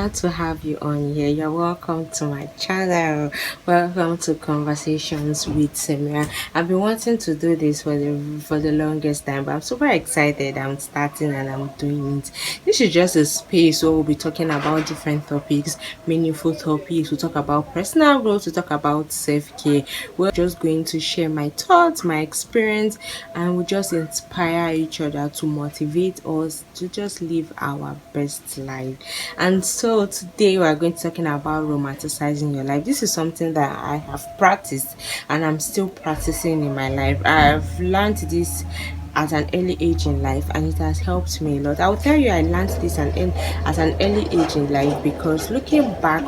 glad to have you on here. You're welcome to my channel. Welcome to Conversations with SAMIRA. I've been wanting to do this for the longest time, but I'm super excited. I'm starting and I'm doing it. This is just a space where we'll be talking about different topics, meaningful topics. We'll talk about personal growth, we'll talk about self-care. We're just going to share my thoughts, my experience, and we just inspire each other to motivate us to just live our best life. And so today we are going to talking about romanticizing your life. This is something that I have practiced and I'm still practicing in my life. I've learned this at an early age in life and it has helped me a lot. I will tell you I learned this at an early age in life because looking back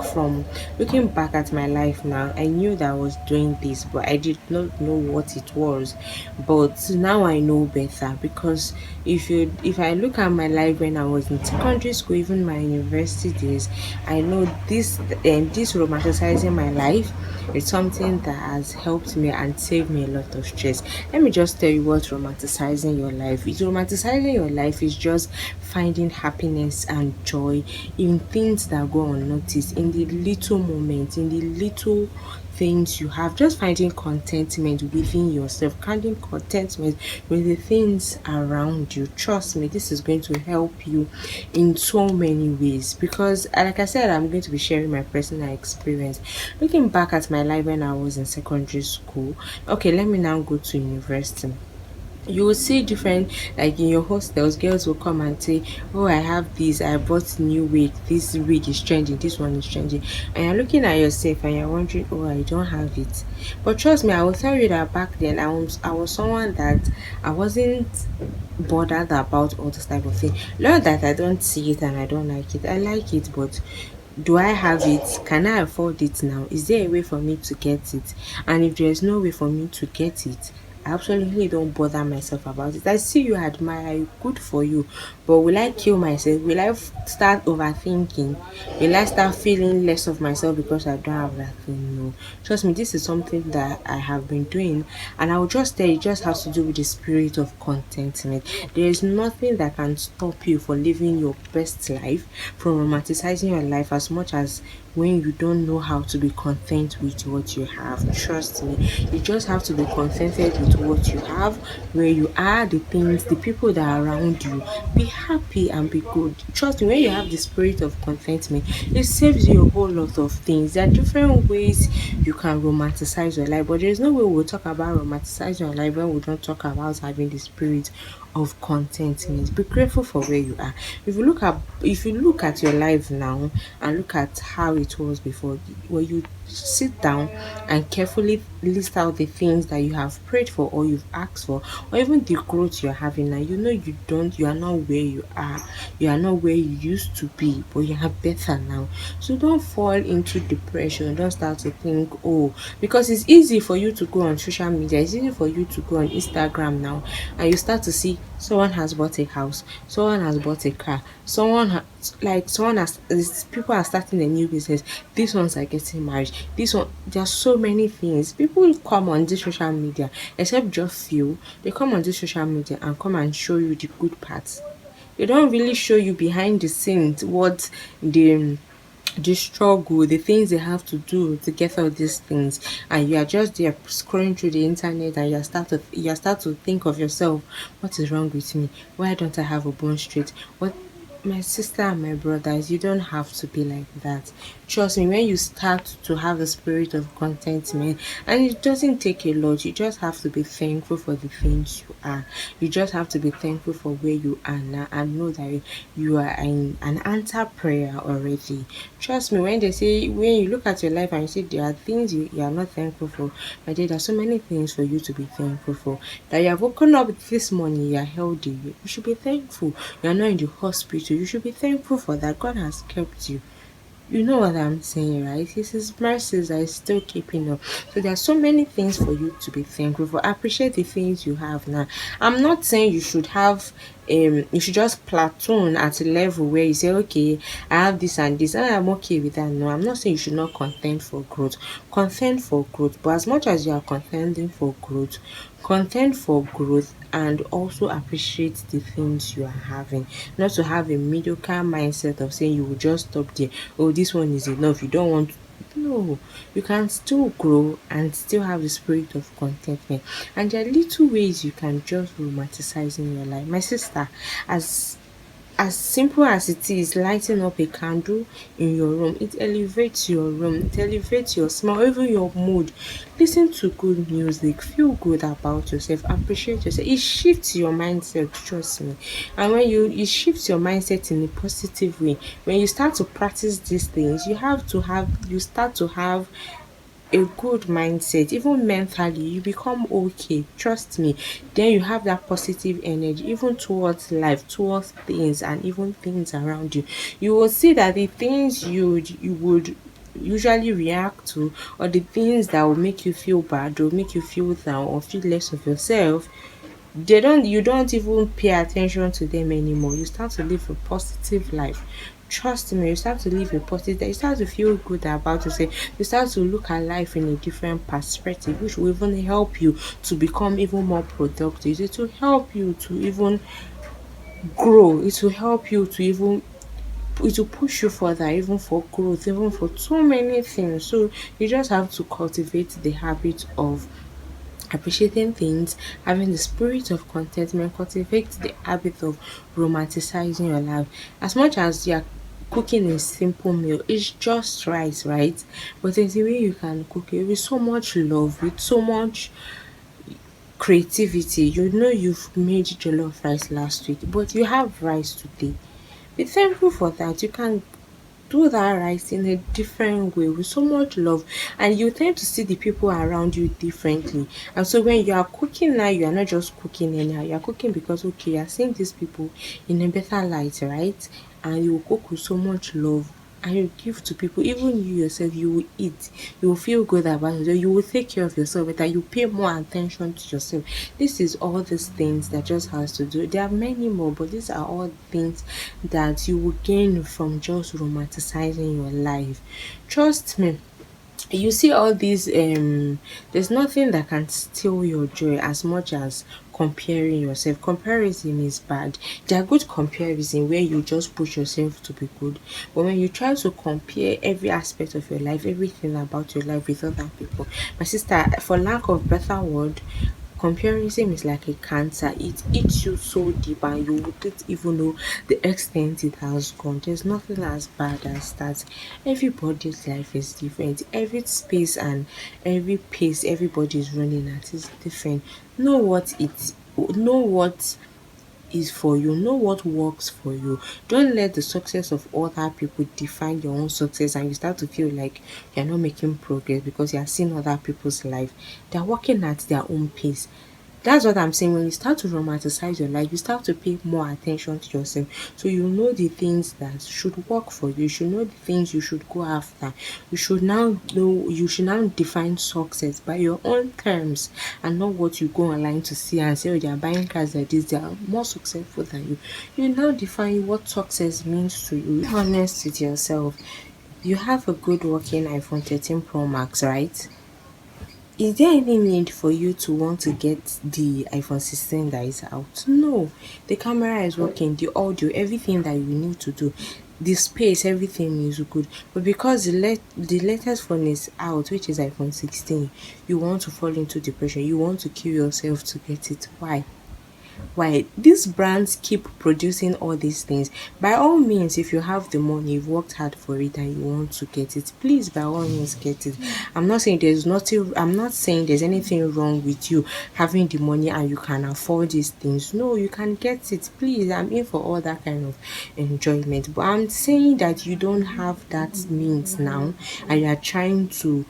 at my life now, I knew that I was doing this, but I did not know what it was. But now I know better because if I look at my life when I was in secondary school, even my university days, I know this romanticizing my life is something that has helped me and saved me a lot of stress. Let me just tell you what romanticizing your life is. Romanticizing your life is just finding happiness and joy in things that go unnoticed, in the little moments, in the little things you have, just finding contentment within yourself, finding contentment with the things around you. Trust me, this is going to help you in so many ways because like I said, I'm going to be sharing my personal experience. Looking back at my life when I was in secondary school, okay, let me now go to university. You will see different, like in your hostels, girls will come and say, oh, I have this, I bought new wig, this wig is trending, this one is trending, and you're looking at yourself and you're wondering, oh, I don't have it. But trust me, I will tell you that back then I was someone that I wasn't bothered about all this type of thing. Not that I don't see it and I don't like it, I like it, but do I have it? Can I afford it now? Is there a way for me to get it? And if there's no way for me to get it, I absolutely don't bother myself about it. I see you, admire you, good for you. But will I kill myself? Will I start overthinking? Will I start feeling less of myself because I don't have that thing? No. Trust me, this is something that I have been doing. And I will just tell you, it just has to do with the spirit of contentment. There is nothing that can stop you from living your best life, from romanticizing your life as much as when you don't know how to be content with what you have. Trust me, you just have to be contented with what you have, where you are, the things, the people that are around you. Be happy and be good. Trust me, when you have the spirit of contentment, it saves you a whole lot of things. There are different ways you can romanticize your life, but there's no way we'll talk about romanticizing your life when we don't talk about having the spirit of contentment. Be grateful for where you are. If you look at your life now and look at how it was before, when you sit down and carefully list out the things that you have prayed for or you've asked for, or even the growth you're having now, you are not where you are not where you used to be, but you are better now. So don't fall into depression. Don't start to think, oh, because it's easy for you to go on social media, it's easy for you to go on Instagram now and you start to see someone has bought a house, someone has bought a car, someone has people are starting a new business, these ones are getting married, this one, there are so many things. People come on this social media, except just few, they come on this social media and come and show you the good parts. They don't really show you behind the scenes what the struggle, the things they have to do to get all these things, and you are just there scrolling through the internet, and you start to think of yourself, what is wrong with me? Why don't I have a bone straight? What My sister and my brothers, you don't have to be like that. Trust me, when you start to have the spirit of contentment, and it doesn't take a lot, you just have to be thankful for the things you are. You just have to be thankful for where you are now and know that you are in an answer prayer already. Trust me, when you look at your life and you see there are things you are not thankful for, but there are so many things for you to be thankful for. That you have woken up this morning, you are healthy, you should be thankful. You are not in the hospital, you should be thankful for that. God has kept you. You know what I'm saying, right? It's His mercies that is still keeping up. So there are so many things for you to be thankful for. Appreciate the things you have now. I'm not saying you should have you should just platoon at a level where you say, okay, I have this and this, and I'm okay with that. No, I'm not saying you should not contend for growth. Contend for growth, but as much as you are contending for growth, contend for growth and also appreciate the things you are having. Not to have a mediocre mindset of saying you will just stop there. Oh, this one is enough. You don't want, no, you can still grow and still have the spirit of contentment. And there are little ways you can just romanticize in your life. My sister, as simple as it is, lighting up a candle in your room, it elevates your room, it elevates your smile, even your mood. Listen to good music, feel good about yourself, appreciate yourself. It shifts your mindset, trust me. And when it shifts your mindset in a positive way, when you start to practice these things, you start to have a good mindset, even mentally, you become okay. Trust me. Then you have that positive energy, even towards life, towards things, and even things around you. You will see that the things you would usually react to, or the things that will make you feel bad or make you feel down or feel less of yourself, you don't even pay attention to them anymore. You start to live a positive life. Trust me, you start to live a positive, you start to feel good about yourself. You start to look at life in a different perspective, which will even help you to become even more productive. It will help you to even grow. It will help you to even, it will push you further, even for growth, even for so many things. So you just have to cultivate the habit of appreciating things, having the spirit of contentment, cultivate the habit of romanticizing your life. As much as you're cooking a simple meal, it's just rice, right? But there's a way you can cook it with so much love, with so much creativity. You know you've made jollof rice last week, but you have rice today. Be thankful for that. You can do that rice in a different way with so much love, and you tend to see the people around you differently. And so when you are cooking now, you are not just cooking anyhow, you are cooking because, okay, you are seeing these people in a better light, right? And you will cook with so much love, and you give to people. Even you yourself, you will eat, you will feel good about yourself, you will take care of yourself better, you pay more attention to yourself. This is all these things that just has to do. There are many more, but these are all things that you will gain from just romanticizing your life. Trust me, you see all these there's nothing that can steal your joy as much as comparing yourself. Comparison is bad. There are good comparison where you just push yourself to be good, but when you try to compare every aspect of your life, everything about your life with other people, my sister, for lack of better word, comparison is like a cancer. It eats you so deep and you wouldn't even know the extent it has gone. There's nothing as bad as that. Everybody's life is different. Every space and every pace everybody is running at is different. Know what is for you. Know what works for you. Don't let the success of other people define your own success, and you start to feel like you're not making progress because you're seeing other people's life. They're working at their own pace. That's what I'm saying. When you start to romanticize your life, you start to pay more attention to yourself. So you know the things that should work for you. You should know the things you should go after. You should now define success by your own terms, and not what you go online to see and say, oh, they are buying cars like this, they are more successful than you. You now define what success means to you. Be honest with yourself. You have a good working iPhone 13 Pro Max, right? Is there any need for you to want to get the iPhone 16 that is out? No. The camera is working, the audio, everything that you need to do. The space, everything is good. But because the latest phone is out, which is iPhone 16, you want to fall into depression. You want to kill yourself to get it. Why? Why these brands keep producing all these things? By all means, if you have the money, you've worked hard for it and you want to get it, please by all means get it. I'm not saying there's anything wrong with you having the money and you can afford these things. No, you can get it. Please, I'm in for all that kind of enjoyment. But I'm saying that you don't have that means now, and you are trying to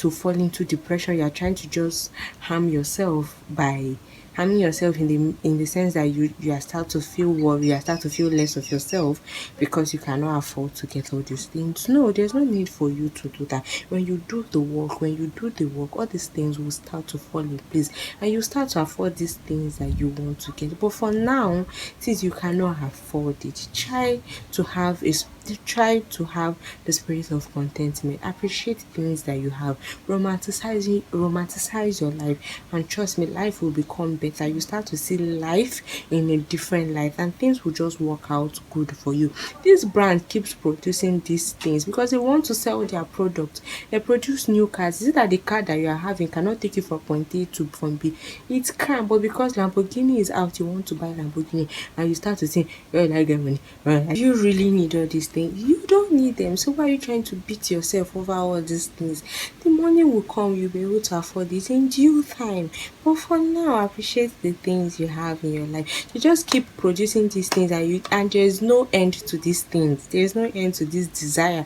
fall into depression, you are trying to just harm yourself by harming yourself in the sense that you are start to feel worried, you are start to feel less of yourself because you cannot afford to get all these things. No, there's no need for you to do that. When you do the work, all these things will start to fall in place and you start to afford these things that you want to get. But for now, since you cannot afford it, try to have the spirit of contentment. Appreciate things that you have. Romanticize your life, and trust me, life will become better. You start to see life in a different light and things will just work out good for you. This brand keeps producing these things because they want to sell their product. They produce new cars. Is it that the car that you are having cannot take you from point A to point B? It can, but because Lamborghini is out, you want to buy Lamborghini and you start to think, where did I get money? Do you really need all these things? You don't need them. So why are you trying to beat yourself over all these things? The money will come, you'll be able to afford it in due time. But for now, appreciate the things you have in your life. You just keep producing these things and there's no end to these things. There's no end to this desire.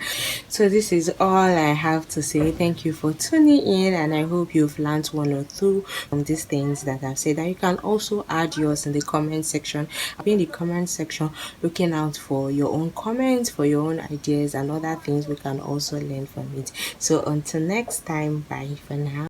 So this is all I have to say. Thank you for tuning in, and I hope you've learned one or two from these things that I've said. And you can also add yours in the comment section. I'll be in the comment section looking out for your own comments, for your own ideas and other things we can also learn from it. So until next time, bye for now.